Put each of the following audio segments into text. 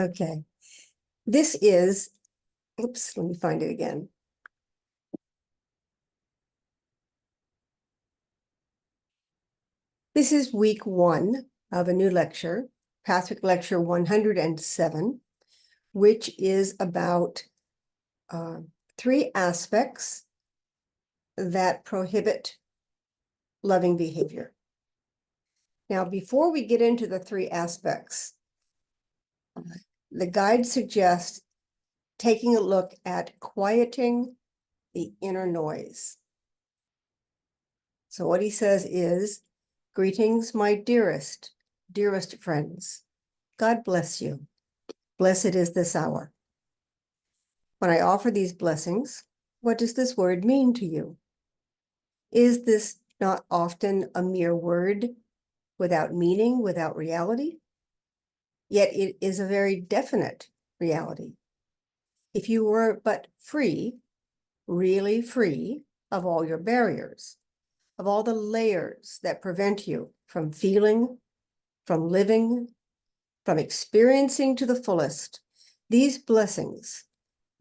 Okay. This is, oops, let me find it again. This is week 1 of a new lecture, Pathwick Lecture 107, which is about 3 aspects that prohibit loving behavior. Now, before we get into the 3 aspects, the guide suggests taking a look at quieting the inner noise. So what he says is, greetings, my dearest friends. God bless you. Blessed is this hour. When I offer these blessings, what does this word mean to you? Is this not often a mere word without meaning, without reality? Yet it is a very definite reality. If you were but free, really free of all your barriers, of all the layers that prevent you from feeling, from living, from experiencing to the fullest, these blessings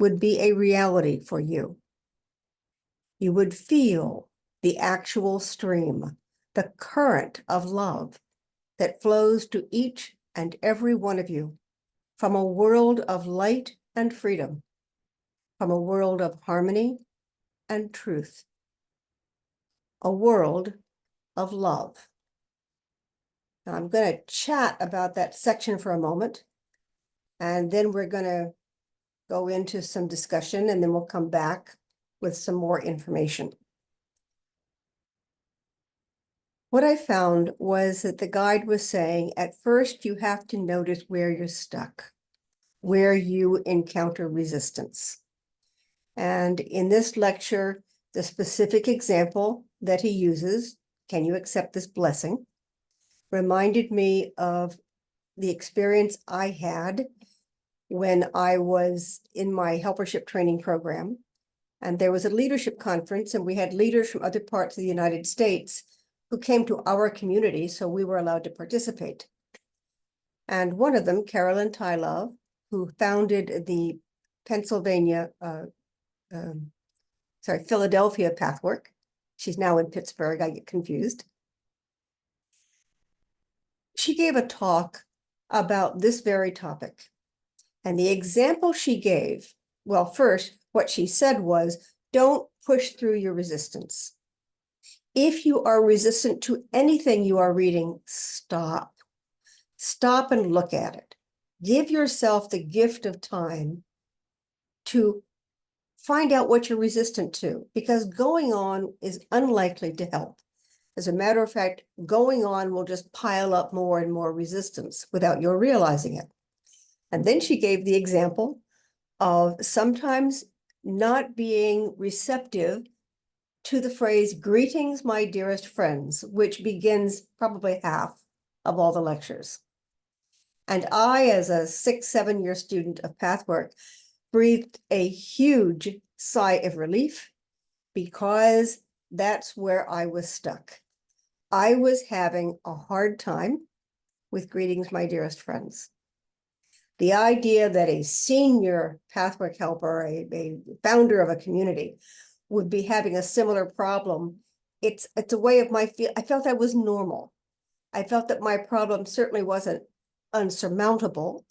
would be a reality for you. You would feel the actual stream, the current of love that flows to each and every one of you from a world of light and freedom, from a world of harmony and truth, a world of love. Now, I'm going to chat about that section for a moment, and then we're going to go into some discussion, and then we'll come back with some more information. What I found was that the guide was saying, at first, you have to notice where you're stuck, where you encounter resistance. And in this lecture, the specific example that he uses, can you accept this blessing, reminded me of the experience I had when I was in my helpership training program. And there was a leadership conference, and we had leaders from other parts of the United States who came to our community, so we were allowed to participate. And one of them, Carolyn Tylove, who founded the Philadelphia Pathwork. She's now in Pittsburgh, I get confused. She gave a talk about this very topic. And the example she gave, well, first, what she said was, don't push through your resistance. If you are resistant to anything you are reading, stop. Stop and look at it. Give yourself the gift of time to find out what you're resistant to, because going on is unlikely to help. As a matter of fact, going on will just pile up more and more resistance without your realizing it. And then she gave the example of sometimes not being receptive to the phrase, greetings, my dearest friends, which begins probably half of all the lectures. And I, as a 6-7-year student of Pathwork, breathed a huge sigh of relief, because that's where I was stuck. I was having a hard time with greetings, my dearest friends. The idea that a senior Pathwork helper, a founder of a community, would be having a similar problem, it's a way of I felt that was normal. I felt that my problem certainly wasn't insurmountable,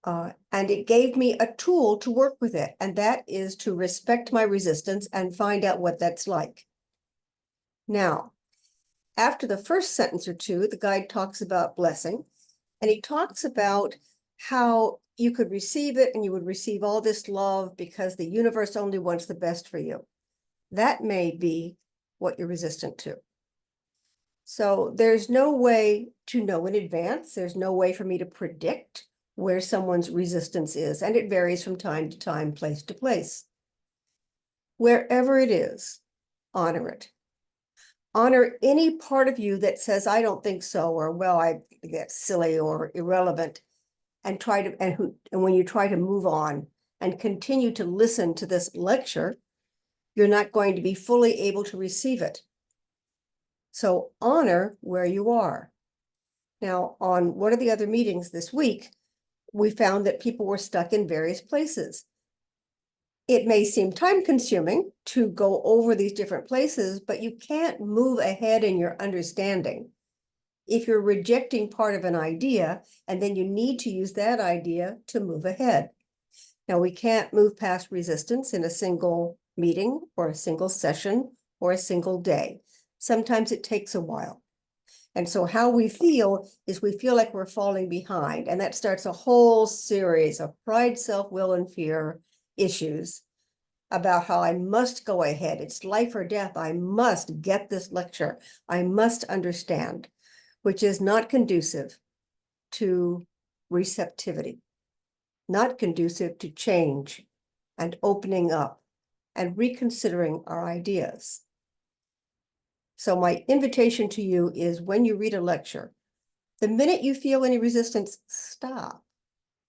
and it gave me a tool to work with it, and that is to respect my resistance and find out what that's like. Now, after the first sentence or two, the guide talks about blessing, and he talks about how you could receive it and you would receive all this love because the universe only wants the best for you. That may be what you're resistant to. So there's no way to know in advance. There's no way for me to predict where someone's resistance is, and it varies from time to time, place to place. Wherever it is, honor it. Honor any part of you that says, I don't think so, or, well, I think that's silly or irrelevant, and when you try to move on and continue to listen to this lecture, you're not going to be fully able to receive it. So honor where you are. Now, on one of the other meetings this week, we found that people were stuck in various places. It may seem time consuming to go over these different places, but you can't move ahead in your understanding if you're rejecting part of an idea, and then you need to use that idea to move ahead. Now, we can't move past resistance in a single meeting or a single session or a single day. Sometimes it takes a while. And so how we feel is we feel like we're falling behind, and that starts a whole series of pride, self-will, and fear issues about how I must go ahead. It's life or death. I must get this lecture. I must understand, which is not conducive to receptivity, not conducive to change and opening up and reconsidering our ideas. So my invitation to you is, when you read a lecture, the minute you feel any resistance, stop.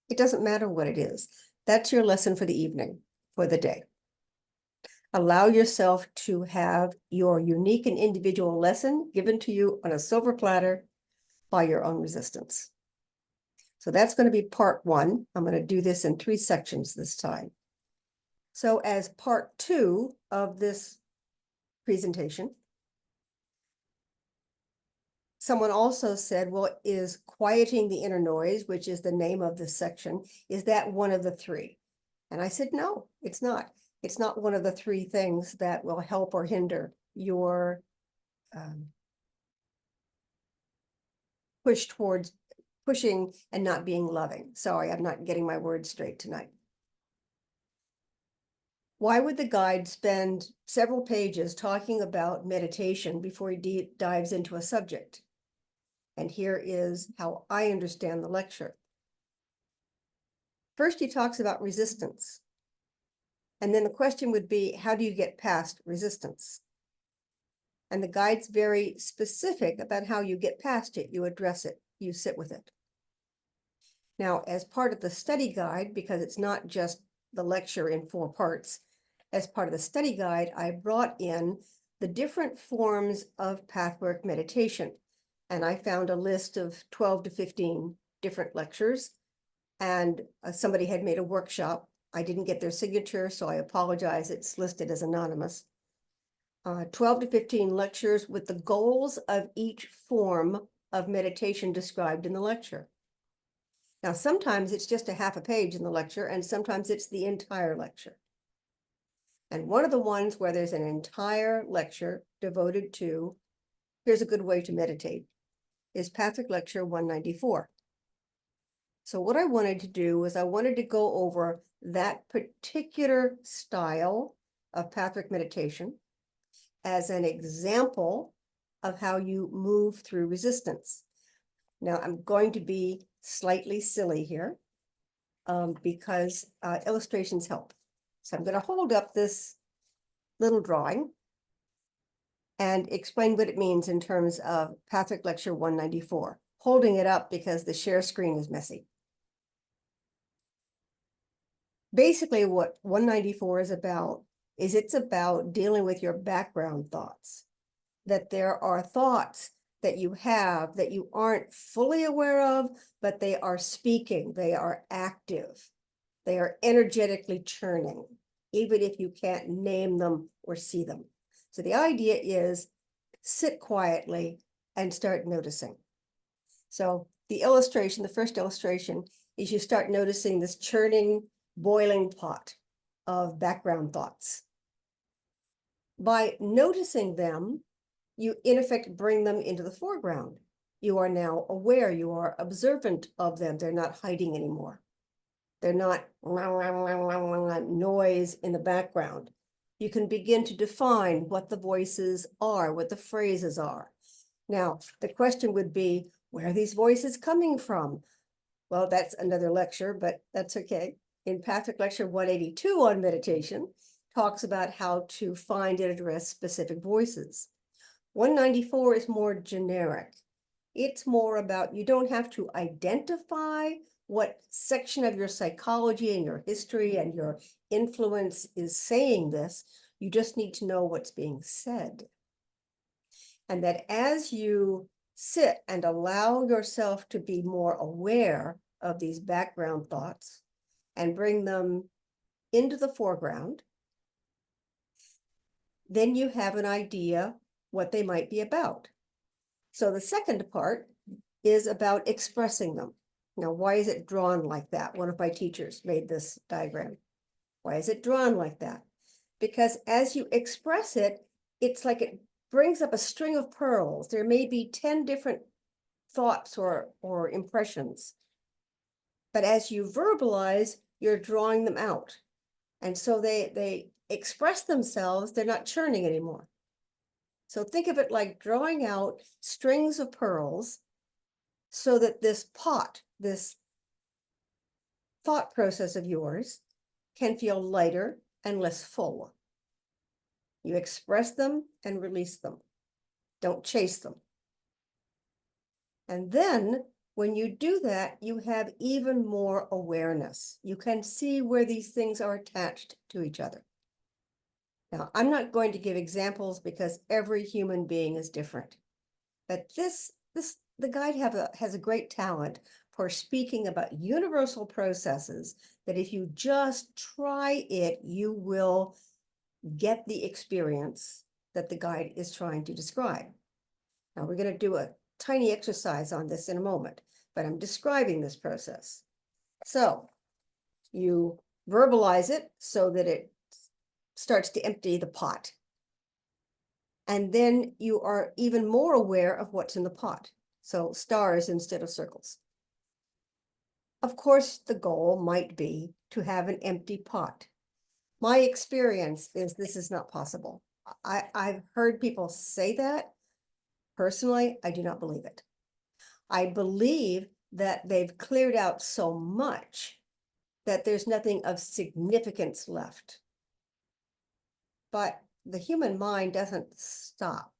It doesn't matter what it is. That's your lesson for the evening, for the day. Allow yourself to have your unique and individual lesson given to you on a silver platter by your own resistance. So that's going to be part one. I'm going to do this in 3 sections this time. So as part 2 of this presentation, someone also said, well, is quieting the inner noise, which is the name of this section, is that one of the 3? And I said, no, it's not. It's not one of the 3 things that will help or hinder your push towards pushing and not being loving. Sorry, I'm not getting my words straight tonight. Why would the guide spend several pages talking about meditation before he dives into a subject? And here is how I understand the lecture. First, he talks about resistance. And then the question would be, how do you get past resistance? And the guide's very specific about how you get past it. You address it, you sit with it. Now, as part of the study guide, because it's not just the lecture in 4 parts, as part of the study guide, I brought in the different forms of pathwork meditation. And I found a list of 12 to 15 different lectures. And somebody had made a workshop. I didn't get their signature, so I apologize. It's listed as anonymous. 12 to 15 lectures with the goals of each form of meditation described in the lecture. Now, sometimes it's just a half a page in the lecture, and sometimes it's the entire lecture. And one of the ones where there's an entire lecture devoted to, here's a good way to meditate, is Pathwork Lecture 194. So what I wanted to do was I wanted to go over that particular style of Pathwork meditation as an example of how you move through resistance. Now, I'm going to be slightly silly here because illustrations help. So I'm going to hold up this little drawing and explain what it means in terms of Pathwork Lecture 194. Holding it up because the share screen is messy. Basically, what 194 is about is it's about dealing with your background thoughts. That there are thoughts that you have that you aren't fully aware of, but they are speaking, they are active, they are energetically churning, even if you can't name them or see them. So the idea is sit quietly and start noticing. So the illustration, the first illustration, is you start noticing this churning, boiling pot of background thoughts. By noticing them, you in effect bring them into the foreground. You are now aware, you are observant of them. They're not hiding anymore. They're not noise in the background. You can begin to define what the voices are, what the phrases are. Now, the question would be, where are these voices coming from? Well, that's another lecture, but that's okay. In Pathwork Lecture 182 on meditation, talks about how to find and address specific voices. 194 is more generic. It's more about, you don't have to identify what section of your psychology and your history and your influence is saying this. You just need to know what's being said. And that as you sit and allow yourself to be more aware of these background thoughts and bring them into the foreground, then you have an idea what they might be about. So the second part is about expressing them. Now, why is it drawn like that? One of my teachers made this diagram. Why is it drawn like that? Because as you express it, it's like it brings up a string of pearls. There may be 10 different thoughts or impressions. But as you verbalize, you're drawing them out. And so they express themselves, they're not churning anymore. So think of it like drawing out strings of pearls so that this pot, this thought process of yours, can feel lighter and less full. You express them and release them. Don't chase them. And then when you do that, you have even more awareness. You can see where these things are attached to each other. Now, I'm not going to give examples because every human being is different. But the guide has a great talent for speaking about universal processes that if you just try it, you will get the experience that the guide is trying to describe. Now, we're going to do a tiny exercise on this in a moment, but I'm describing this process. So you verbalize it so that it starts to empty the pot. And then you are even more aware of what's in the pot. So stars instead of circles. Of course, the goal might be to have an empty pot. My experience is this is not possible. I've heard people say that. Personally, I do not believe it. I believe that they've cleared out so much that there's nothing of significance left. But the human mind doesn't stop.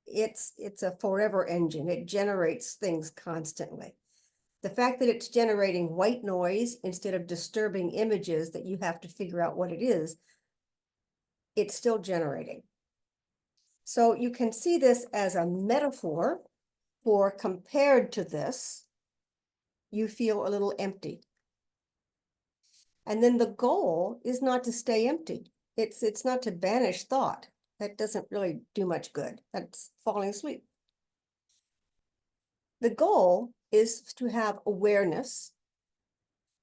It's a forever engine. It generates things constantly. The fact that it's generating white noise instead of disturbing images that you have to figure out what it is, it's still generating. So you can see this as a metaphor for compared to this, you feel a little empty. And then the goal is not to stay empty. It's not to banish thought. That doesn't really do much good. That's falling asleep. The goal is to have awareness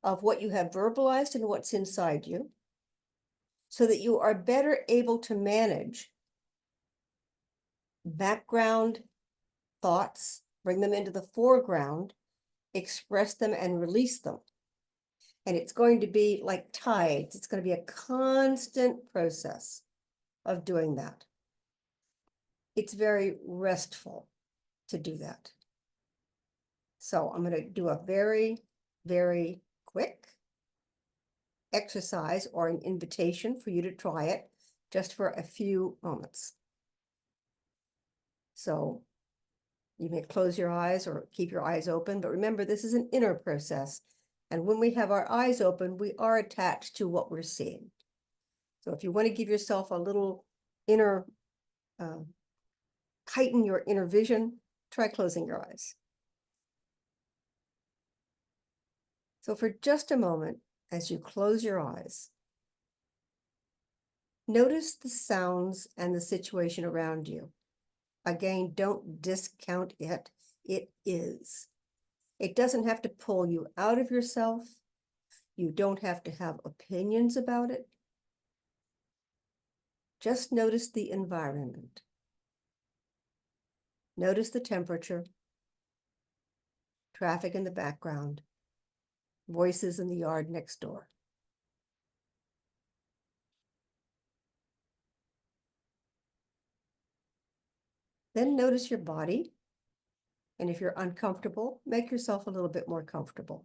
of what you have verbalized and what's inside you, so that you are better able to manage background thoughts, bring them into the foreground, express them and release them. And it's going to be like tides. It's going to be a constant process of doing that. It's very restful to do that. So I'm going to do a very, very quick exercise or an invitation for you to try it just for a few moments. So you may close your eyes or keep your eyes open, but remember, this is an inner process. And when we have our eyes open, we are attached to what we're seeing. So if you want to give yourself a little inner, heighten your inner vision, try closing your eyes. So for just a moment, as you close your eyes, notice the sounds and the situation around you. Again, don't discount it. It is. It doesn't have to pull you out of yourself. You don't have to have opinions about it. Just notice the environment. Notice the temperature, traffic in the background, voices in the yard next door. Then notice your body. And if you're uncomfortable, make yourself a little bit more comfortable.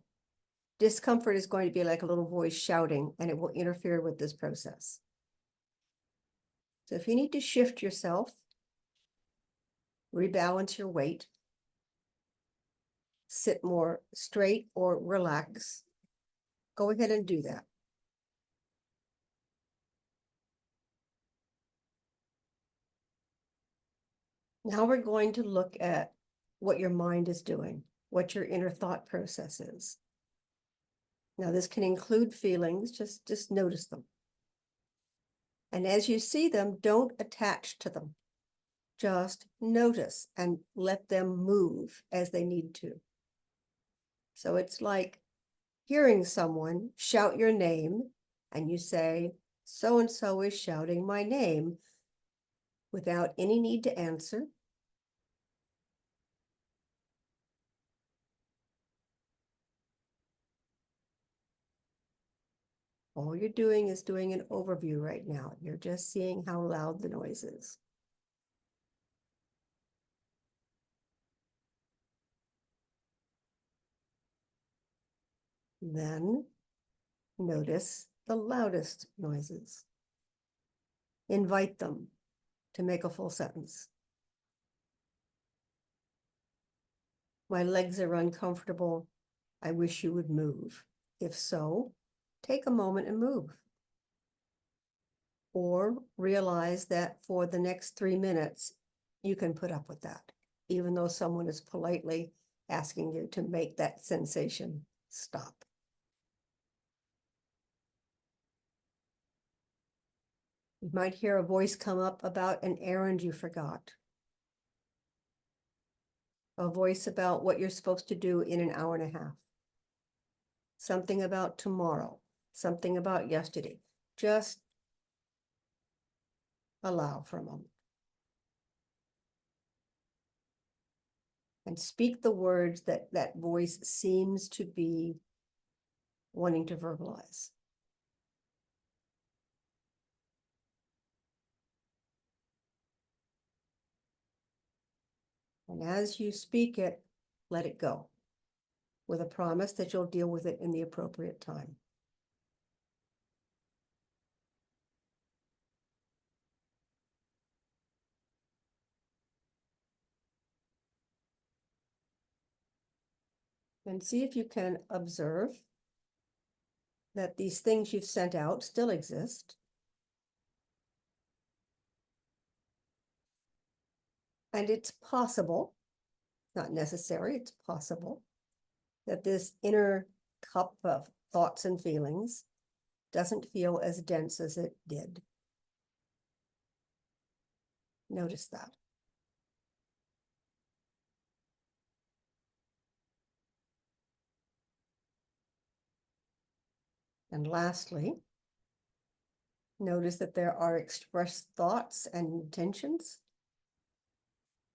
Discomfort is going to be like a little voice shouting, and it will interfere with this process. So if you need to shift yourself, rebalance your weight, sit more straight or relax, go ahead and do that. Now we're going to look at what your mind is doing, what your inner thought process is. Now, this can include feelings, just notice them. And as you see them, don't attach to them. Just notice and let them move as they need to. So it's like hearing someone shout your name and you say, so-and-so is shouting my name without any need to answer. All you're doing is doing an overview right now. You're just seeing how loud the noise is. Then notice the loudest noises. Invite them to make a full sentence. My legs are uncomfortable. I wish you would move. If so, take a moment and move. Or realize that for the next 3 minutes, you can put up with that, even though someone is politely asking you to make that sensation stop. You might hear a voice come up about an errand you forgot. A voice about what you're supposed to do in an hour and a half. Something about tomorrow, something about yesterday. Just allow for a moment. And speak the words that that voice seems to be wanting to verbalize. And as you speak it, let it go, with a promise that you'll deal with it in the appropriate time. And see if you can observe that these things you've sent out still exist. And it's possible, not necessary, it's possible, that this inner cup of thoughts and feelings doesn't feel as dense as it did. Notice that. And lastly, notice that there are expressed thoughts and intentions,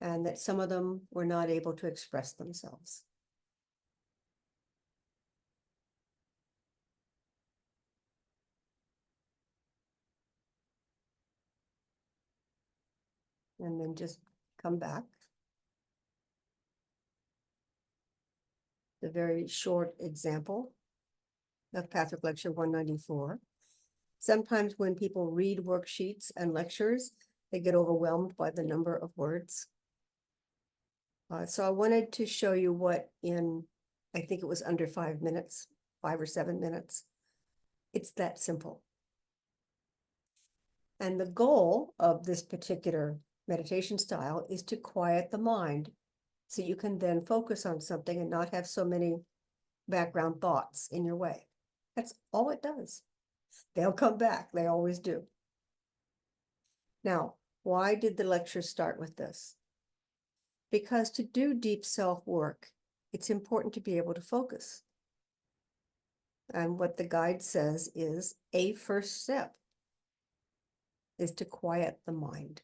and that some of them were not able to express themselves. And then just come back. The very short example of Patrick Lecture 194. Sometimes when people read worksheets and lectures, they get overwhelmed by the number of words. So I wanted to show you what in, I think it was under 5 minutes, 5 or 7 minutes. It's that simple. And the goal of this particular meditation style is to quiet the mind so you can then focus on something and not have so many background thoughts in your way. That's all it does. They'll come back. They always do. Now, why did the lecture start with this? Because to do deep self-work, it's important to be able to focus. And what the guide says is a first step is to quiet the mind.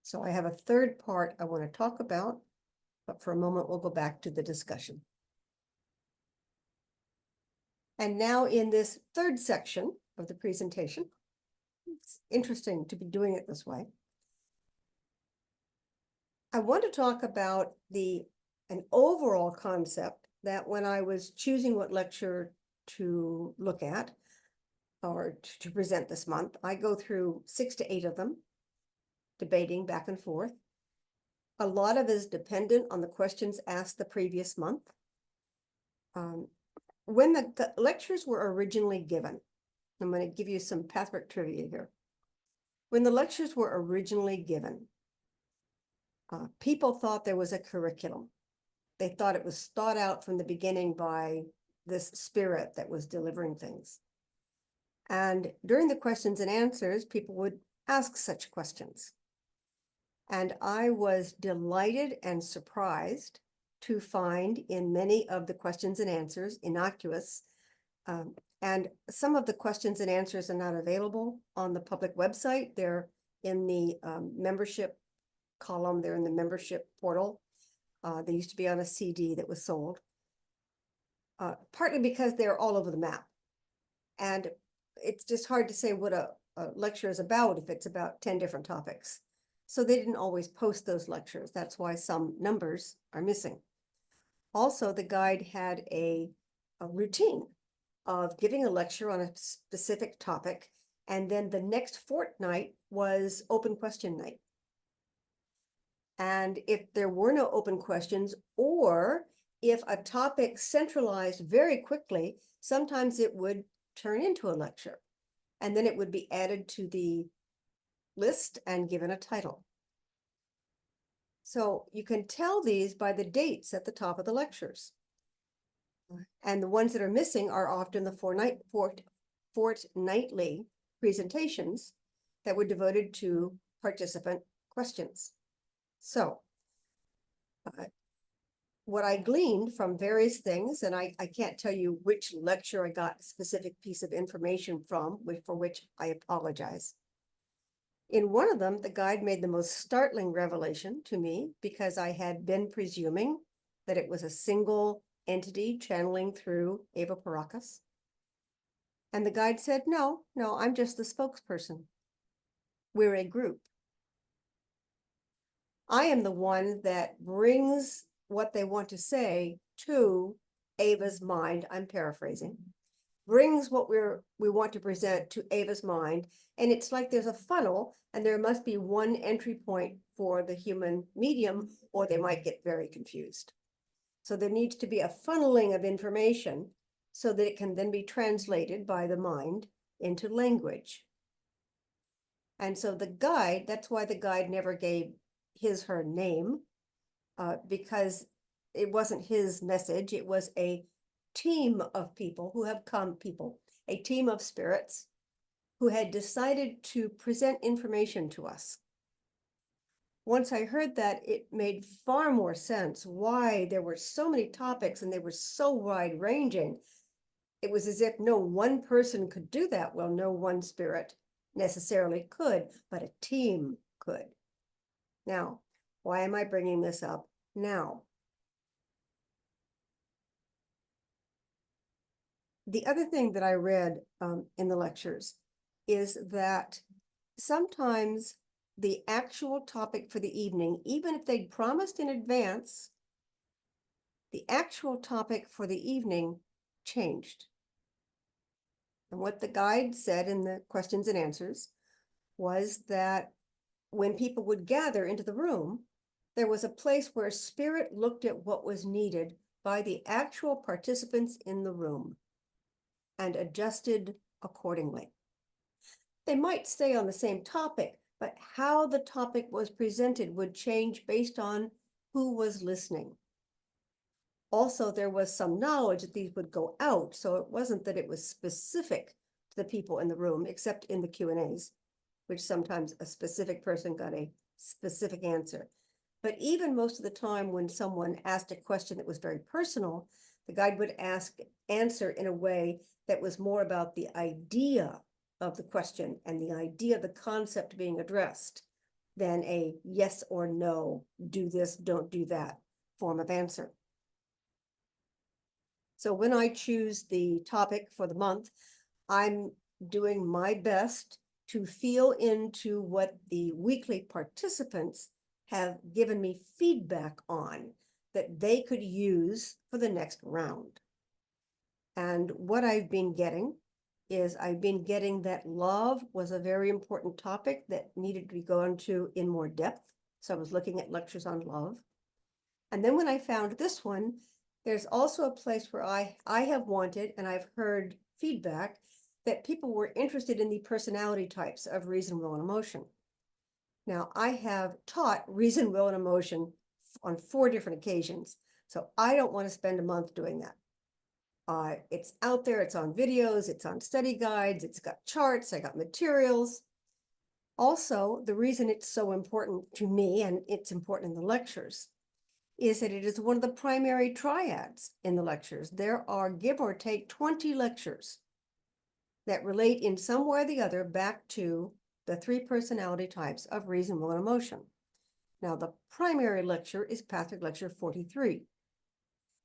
So I have a third part I want to talk about, but for a moment, we'll go back to the discussion. And now in this third section of the presentation, it's interesting to be doing it this way. I want to talk about an overall concept that when I was choosing what lecture to look at or to present this month, I go through 6 to 8 of them, debating back and forth. A lot of it is dependent on the questions asked the previous month. When the lectures were originally given, I'm going to give you some Patrick trivia here. When the lectures were originally given, people thought there was a curriculum. they thought it was thought out from the beginning by this spirit that was delivering things. And during the questions and answers, people would ask such questions. And I was delighted and surprised to find in many of the questions and answers innocuous. And some of the questions and answers are not available on the public website. They're in the membership column. They're in the membership portal. They used to be on a CD that was sold. Partly because they're all over the map. And it's just hard to say what a lecture is about if it's about 10 different topics. So they didn't always post those lectures. That's why some numbers are missing. Also, the guide had a routine of giving a lecture on a specific topic, and then the next fortnight was open question night. And if there were no open questions, or if a topic centralized very quickly, sometimes it would turn into a lecture, and then it would be added to the list and given a title. So you can tell these by the dates at the top of the lectures. And the ones that are missing are often the fortnightly presentations that were devoted to participant questions. So what I gleaned from various things, and I can't tell you which lecture I got a specific piece of information from, for which I apologize. In one of them, the guide made the most startling revelation to me because I had been presuming that it was a single entity channeling through Eva Paracas. And the guide said, no, I'm just the spokesperson. We're a group. I am the one that brings what they want to say to Ava's mind. I'm paraphrasing. Brings what we want to present to Ava's mind. And it's like there's a funnel and there must be one entry point for the human medium, or they might get very confused. So there needs to be a funneling of information so that it can then be translated by the mind into language. And so the guide, that's why the guide never gave her name, because it wasn't his message. It was a team of people who have come, a team of spirits who had decided to present information to us. Once I heard that, it made far more sense why there were so many topics and they were so wide-ranging. It was as if no one person could do that. Well, no one spirit necessarily could, but a team could. Now, why am I bringing this up now? The other thing that I read in the lectures is that sometimes the actual topic for the evening, even if they'd promised in advance, the actual topic for the evening changed. And what the guide said in the questions and answers was that when people would gather into the room, there was a place where spirit looked at what was needed by the actual participants in the room and adjusted accordingly. They might stay on the same topic, but how the topic was presented would change based on who was listening. Also, there was some knowledge that these would go out, so it wasn't that it was specific to the people in the room, except in the Q&As, which sometimes a specific person got a specific answer. But even most of the time when someone asked a question that was very personal, the guide would answer in a way that was more about the idea of the question and the idea of the concept being addressed than a yes or no, do this, don't do that form of answer. So when I choose the topic for the month, I'm doing my best to feel into what the weekly participants have given me feedback on that they could use for the next round. And what I've been getting is I've been getting that love was a very important topic that needed to be gone to in more depth. So I was looking at lectures on love. And then when I found this one, there's also a place where I have wanted, and I've heard feedback, that people were interested in the personality types of reason, will, and emotion. Now, I have taught reason, will, and emotion on 4 different occasions, So I don't want to spend a month doing that. It's out there, it's on videos, it's on study guides, it's got charts, I got materials. Also, the reason it's so important to me, and it's important in the lectures, is that it is one of the primary triads in the lectures. There are, give or take, 20 lectures that relate in some way or the other back to the 3 personality types of reason, will, and emotion. Now, the primary lecture is Patrick Lecture 43.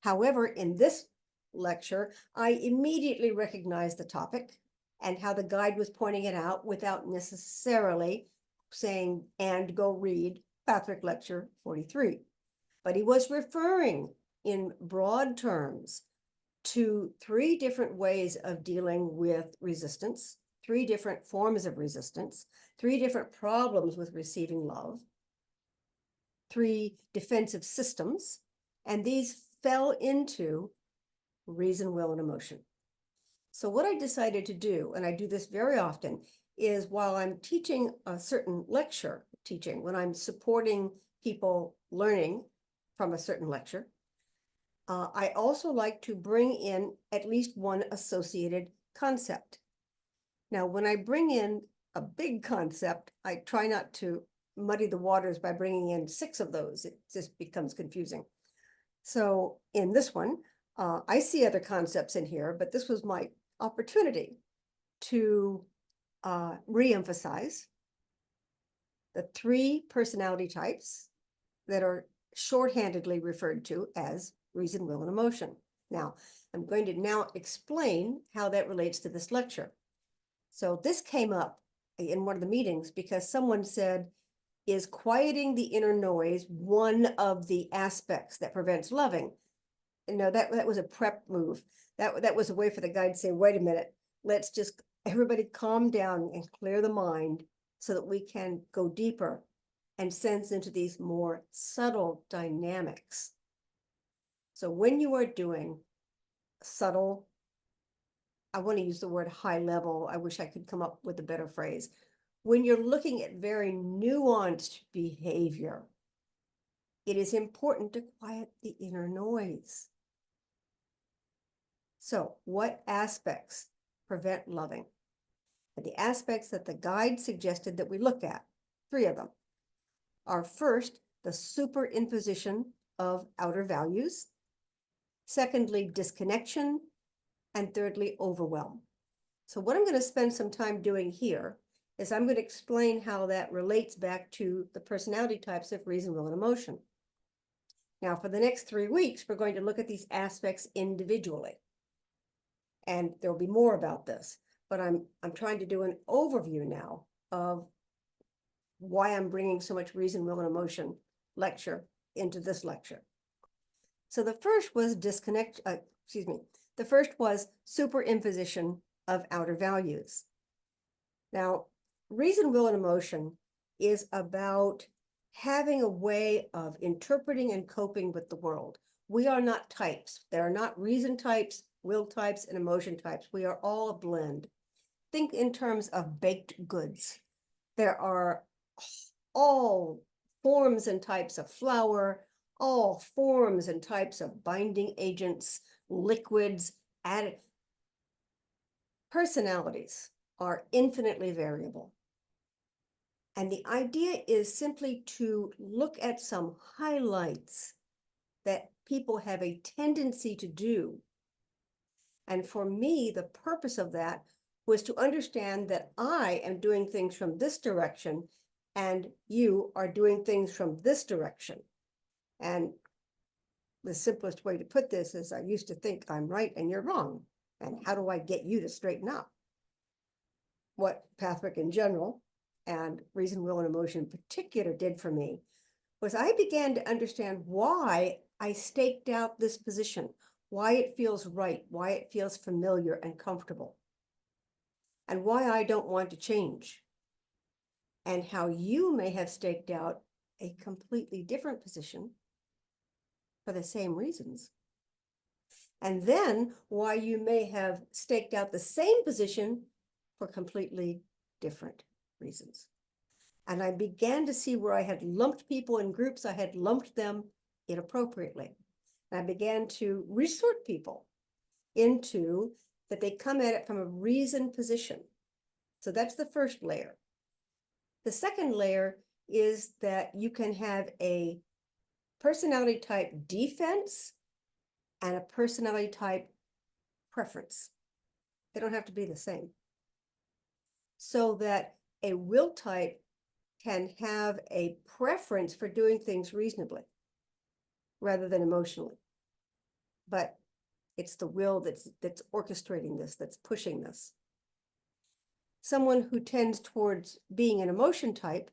However, in this lecture, I immediately recognized the topic and how the guide was pointing it out without necessarily saying, and go read Patrick Lecture 43. But he was referring in broad terms to 3 different ways of dealing with resistance, 3 different forms of resistance, 3 different problems with receiving love, 3 defensive systems, and these fell into reason, will, and emotion. So what I decided to do, and I do this very often, is while I'm teaching a certain lecture, when I'm supporting people learning from a certain lecture, I also like to bring in at least one associated concept. Now, when I bring in a big concept, I try not to muddy the waters by bringing in 6 of those. It just becomes confusing. So in this one, I see other concepts in here, but this was my opportunity to re-emphasize the 3 personality types that are shorthandedly referred to as reason, will, and emotion. Now, I'm going to now explain how that relates to this lecture. So this came up in one of the meetings because someone said, is quieting the inner noise one of the aspects that prevents loving? And no, that was a prep move. That was a way for the guide to say, wait a minute, let's just everybody calm down and clear the mind so that we can go deeper and sense into these more subtle dynamics. So when you are doing subtle, I want to use the word high level. I wish I could come up with a better phrase. When you're looking at very nuanced behavior, it is important to quiet the inner noise. So what aspects prevent loving? And the aspects that the guide suggested that we look at, 3 of them, are first, the superimposition of outer values. Secondly, disconnection. And thirdly, overwhelm. So what I'm going to spend some time doing here is I'm going to explain how that relates back to the personality types of reason, will, and emotion. Now, for the next 3 weeks, we're going to look at these aspects individually. And there'll be more about this, but I'm trying to do an overview now of why I'm bringing so much reason, will, and emotion lecture into this lecture. So the first was the first was superimposition of outer values. Now, reason, will, and emotion is about having a way of interpreting and coping with the world. We are not types. There are not reason types, will types, and emotion types. We are all a blend. Think in terms of baked goods. There are all forms and types of flour, all forms and types of binding agents, liquids, added. Personalities are infinitely variable. And the idea is simply to look at some highlights that people have a tendency to do. And for me, the purpose of that was to understand that I am doing things from this direction and you are doing things from this direction. And the simplest way to put this is I used to think I'm right and you're wrong. And how do I get you to straighten up? What Patrick in general and reason, will, and emotion in particular did for me was I began to understand why I staked out this position, why it feels right, why it feels familiar and comfortable, and why I don't want to change, and how you may have staked out a completely different position for the same reasons. And then why you may have staked out the same position for completely different reasons. And I began to see where I had lumped people in groups, I had lumped them inappropriately. And I began to resort people into that they come at it from a reasoned position. So that's the first layer. The second layer is that you can have a personality type defense and a personality type preference. They don't have to be the same. So that a will type can have a preference for doing things reasonably rather than emotionally. But it's the will that's orchestrating this, that's pushing this. Someone who tends towards being an emotion type,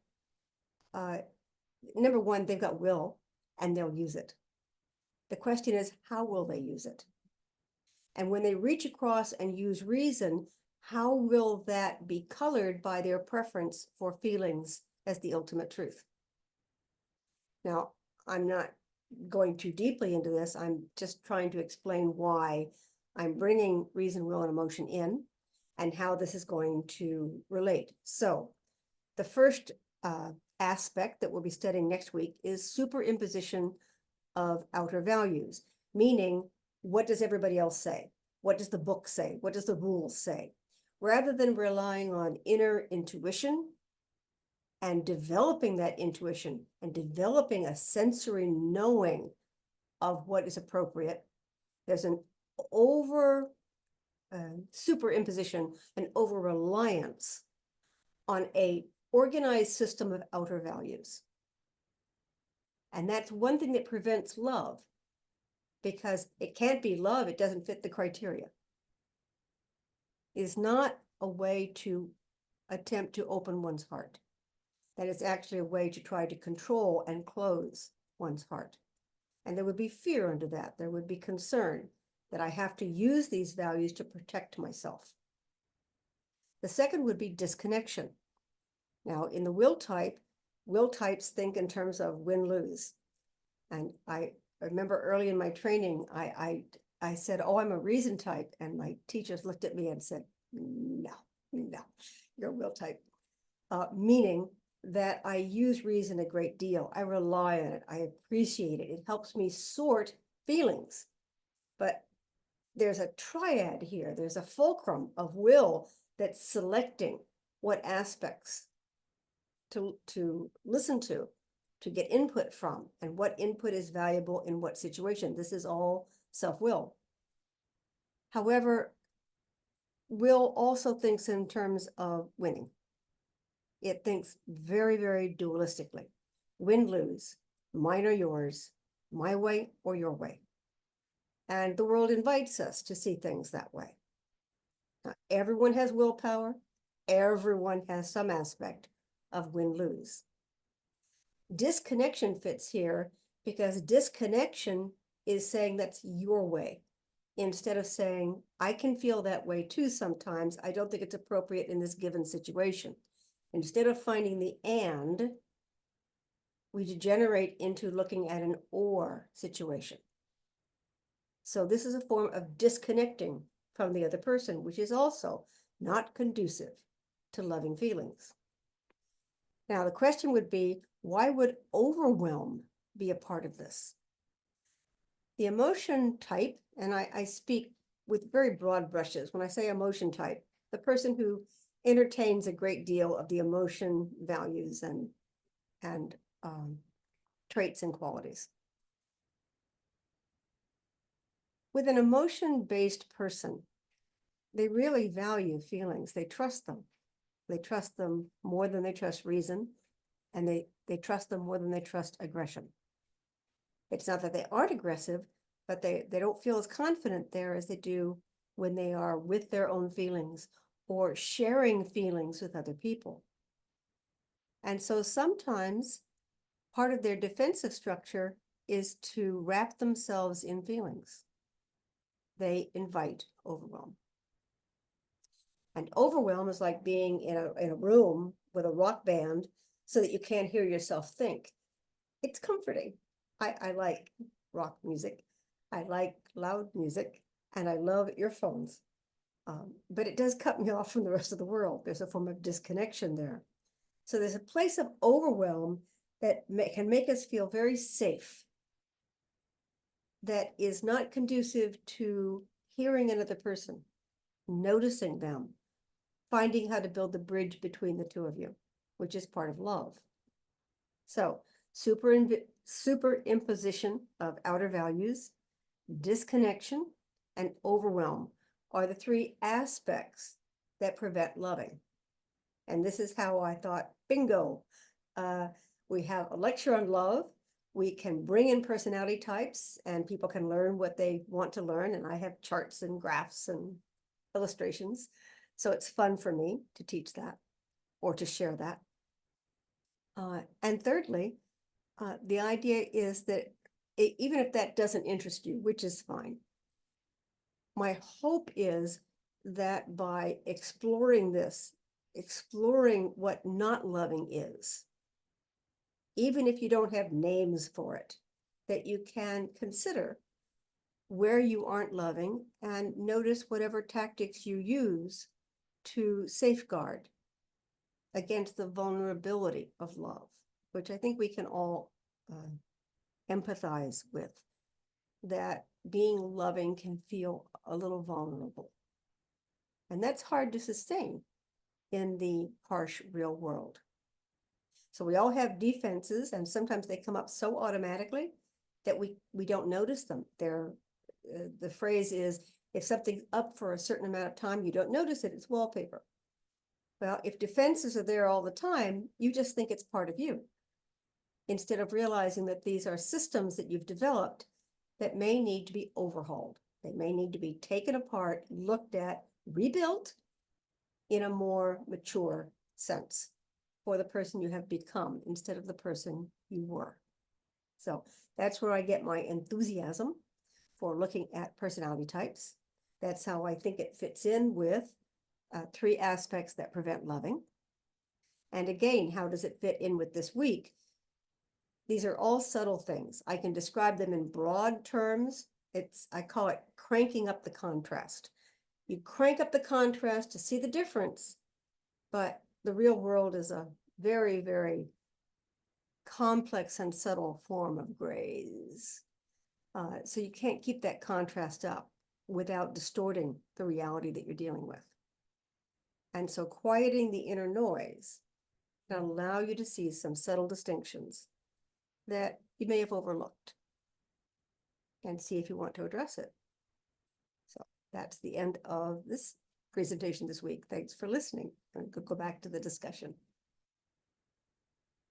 number one, they've got will and they'll use it. The question is, how will they use it? And when they reach across and use reason, how will that be colored by their preference for feelings as the ultimate truth? Now, I'm not going too deeply into this. I'm just trying to explain why I'm bringing reason, will, and emotion in and how this is going to relate. So the first aspect that we'll be studying next week is superimposition of outer values, meaning what does everybody else say? What does the book say? What does the rules say? Rather than relying on inner intuition and developing that intuition and developing a sensory knowing of what is appropriate, there's an superimposition, an over-reliance on a organized system of outer values. And that's one thing that prevents love, because it can't be love, it doesn't fit the criteria. It is not a way to attempt to open one's heart. That is actually a way to try to control and close one's heart. And there would be fear under that. There would be concern that I have to use these values to protect myself. The second would be disconnection. Now, in the will types think in terms of win-lose. And I remember early in my training, I said, oh, I'm a reason type. And my teachers looked at me and said, no, you're a will type. Meaning that I use reason a great deal. I rely on it. I appreciate it. It helps me sort feelings. But there's a triad here. There's a fulcrum of will that's selecting what aspects to listen to get input from, and what input is valuable in what situation. This is all self-will. However, will also thinks in terms of winning. It thinks very, very dualistically. Win-lose, mine or yours, my way or your way. And the world invites us to see things that way. Now, everyone has willpower. Everyone has some aspect of win-lose. Disconnection fits here because disconnection is saying that's your way. Instead of saying, I can feel that way too sometimes, I don't think it's appropriate in this given situation. Instead of finding the and, we degenerate into looking at an or situation. So this is a form of disconnecting from the other person, which is also not conducive to loving feelings. Now, the question would be, why would overwhelm be a part of this? The emotion type, and I speak with very broad brushes. When I say emotion type, the person who entertains a great deal of the emotion values and traits and qualities. With an emotion-based person, they really value feelings. They trust them. They trust them more than they trust reason, and they trust them more than they trust aggression. It's not that they aren't aggressive, but they don't feel as confident there as they do when they are with their own feelings or sharing feelings with other people. And so sometimes part of their defensive structure is to wrap themselves in feelings. They invite overwhelm. And overwhelm is like being in a room with a rock band so that you can't hear yourself think. It's comforting. I like rock music. I like loud music, and I love earphones. But it does cut me off from the rest of the world. There's a form of disconnection there. So there's a place of overwhelm that can make us feel very safe. that is not conducive to hearing another person, noticing them, finding how to build the bridge between the two of you, which is part of love. So superimposition of outer values, disconnection, and overwhelm are the three aspects that prevent loving. And this is how I thought, bingo, we have a lecture on love. We can bring in personality types and people can learn what they want to learn. And I have charts and graphs and illustrations. So it's fun for me to teach that or to share that. And thirdly, the idea is that even if that doesn't interest you, which is fine, my hope is that by exploring this, exploring what not loving is, even if you don't have names for it, that you can consider where you aren't loving and notice whatever tactics you use to safeguard against the vulnerability of love, which I think we can all empathize with, that being loving can feel a little vulnerable. And that's hard to sustain in the harsh real world. So we all have defenses, and sometimes they come up so automatically that we don't notice them. The phrase is, if something's up for a certain amount of time, you don't notice it, it's wallpaper. Well, if defenses are there all the time, you just think it's part of you, instead of realizing that these are systems that you've developed that may need to be overhauled. They may need to be taken apart, looked at, rebuilt in a more mature sense for the person you have become instead of the person you were. So that's where I get my enthusiasm for looking at personality types. That's how I think it fits in with three aspects that prevent loving. And again, how does it fit in with this week? These are all subtle things. I can describe them in broad terms. I call it cranking up the contrast. You crank up the contrast to see the difference, but the real world is a very, very complex and subtle form of grays. So you can't keep that contrast up without distorting the reality that you're dealing with. And so quieting the inner noise can allow you to see some subtle distinctions that you may have overlooked and see if you want to address it. So that's the end of this presentation this week. Thanks for listening. And go back to the discussion.